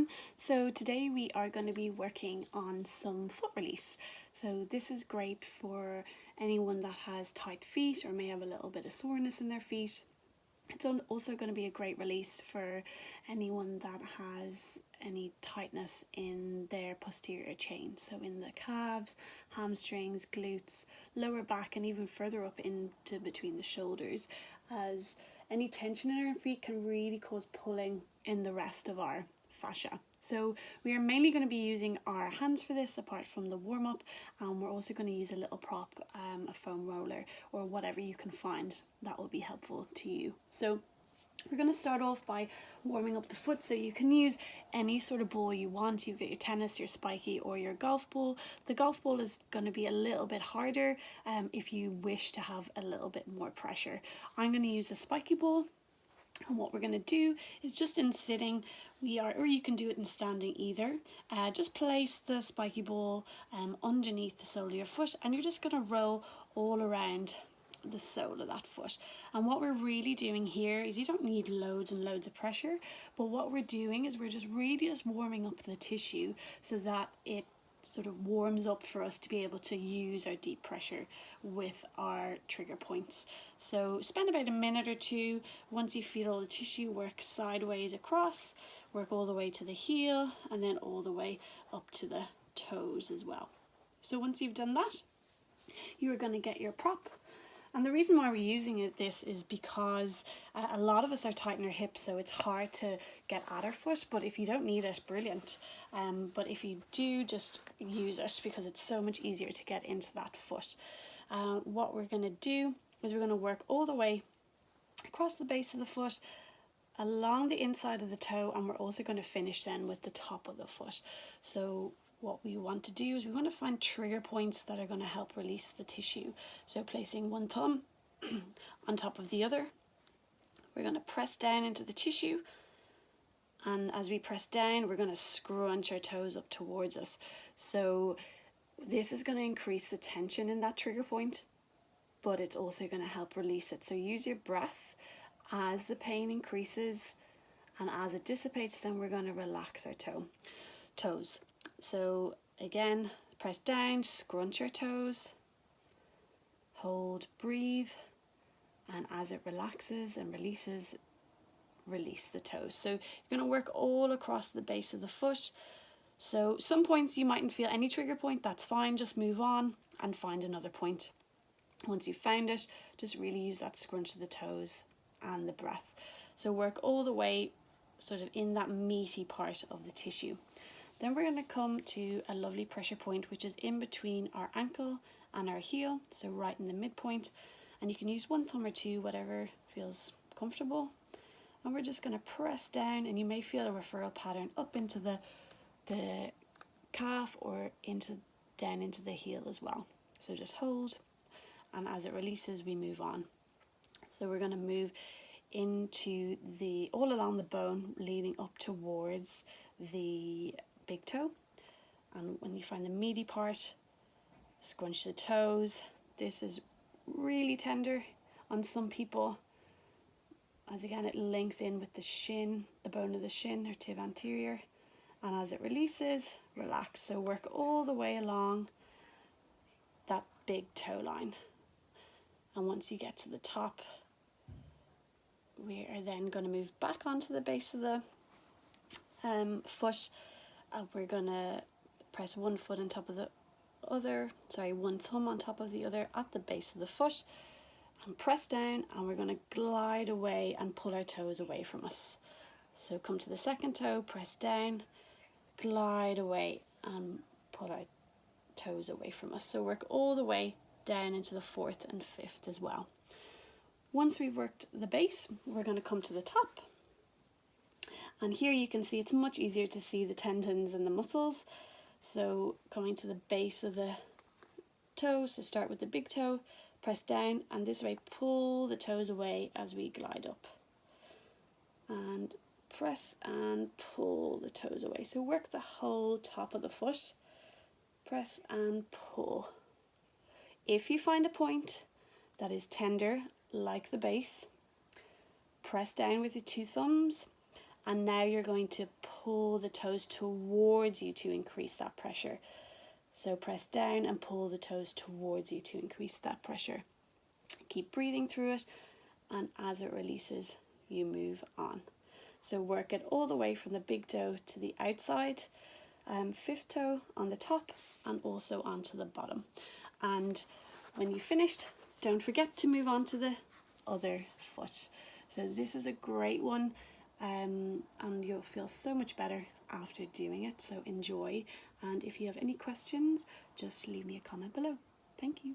everyone. So today we are going to be working on some foot release. So this is great for anyone that has tight feet or may have a little bit of soreness in their feet. It's also going to be a great release for anyone that has any tightness in their posterior chain. So in the calves, hamstrings, glutes, lower back, and even further up into between the shoulders, as any tension in our feet can really cause pulling in the rest of our fascia. So we are mainly going to be using our hands for this apart from the warm-up, and we're also going to use a little prop, a foam roller or whatever you can find that will be helpful to you. So we're going to start off by warming up the foot. So you can use any sort of ball you want. You get your tennis, your spiky, or your golf ball. The golf ball is going to be a little bit harder if you wish to have a little bit more pressure. I'm going to use a spiky ball. And what we're going to do is just in sitting, or you can do it in standing either, just place the spiky ball underneath the sole of your foot, and you're just going to roll all around the sole of that foot. And what we're really doing here is you don't need loads and loads of pressure, but what we're doing is we're just really just warming up the tissue so that it sort of warms up for us to be able to use our deep pressure with our trigger points. So spend about a minute or two. Once you feel all the tissue, work sideways across, work all the way to the heel, and then all the way up to the toes as well. So once you've done that, you are going to get your prop. And the reason why we're using this is because a lot of us are tight in our hips, so it's hard to get at our foot, but if you don't need it, brilliant. But if you do, just use it because it's so much easier to get into that foot. What we're going to do is we're going to work all the way across the base of the foot, along the inside of the toe, and we're also going to finish then with the top of the foot. So what we want to do is we want to find trigger points that are going to help release the tissue. So placing one thumb on top of the other, we're going to press down into the tissue, and as we press down, we're going to scrunch our toes up towards us. So this is going to increase the tension in that trigger point, but it's also going to help release it. So use your breath as the pain increases, and as it dissipates, then we're going to relax our toes. So again, press down, scrunch your toes, hold, breathe, and as it relaxes and releases, release the toes. So you're going to work all across the base of the foot. So some points you mightn't feel any trigger point, that's fine, just move on and find another point. Once you've found it, just really use that scrunch of the toes and the breath. So work all the way sort of in that meaty part of the tissue. Then we're going to come to a lovely pressure point, which is in between our ankle and our heel, so right in the midpoint. And you can use one thumb or two, whatever feels comfortable. And we're just going to press down, and you may feel a referral pattern up into the calf or down into the heel as well. So just hold, and as it releases, we move on. So we're going to move into all along the bone, leading up towards the big toe. And when you find the meaty part, scrunch the toes. This is really tender on some people, as again it links in with the shin, the bone of the shin or tib anterior, and as it releases, relax. So work all the way along that big toe line, and once you get to the top, we are then going to move back onto the base of the foot. We're going to press one foot on top of the other, one thumb on top of the other at the base of the foot, and press down, and we're going to glide away and pull our toes away from us. So come to the second toe, press down, glide away and pull our toes away from us. So work all the way down into the fourth and fifth as well. Once we've worked the base, we're going to come to the top. And here you can see it's much easier to see the tendons and the muscles. So coming to the base of the toe, so start with the big toe, press down, and this way pull the toes away as we glide up. And press and pull the toes away. So work the whole top of the foot, press and pull. If you find a point that is tender, like the base, press down with your two thumbs And now you're going to pull the toes towards you to increase that pressure. So press down and pull the toes towards you to increase that pressure. Keep breathing through it, and as it releases, you move on. So work it all the way from the big toe to the outside, fifth toe on the top and also onto the bottom. And when you've finished, don't forget to move on to the other foot. So this is a great one, and you'll feel so much better after doing it. So enjoy, and if you have any questions, just leave me a comment below. Thank you.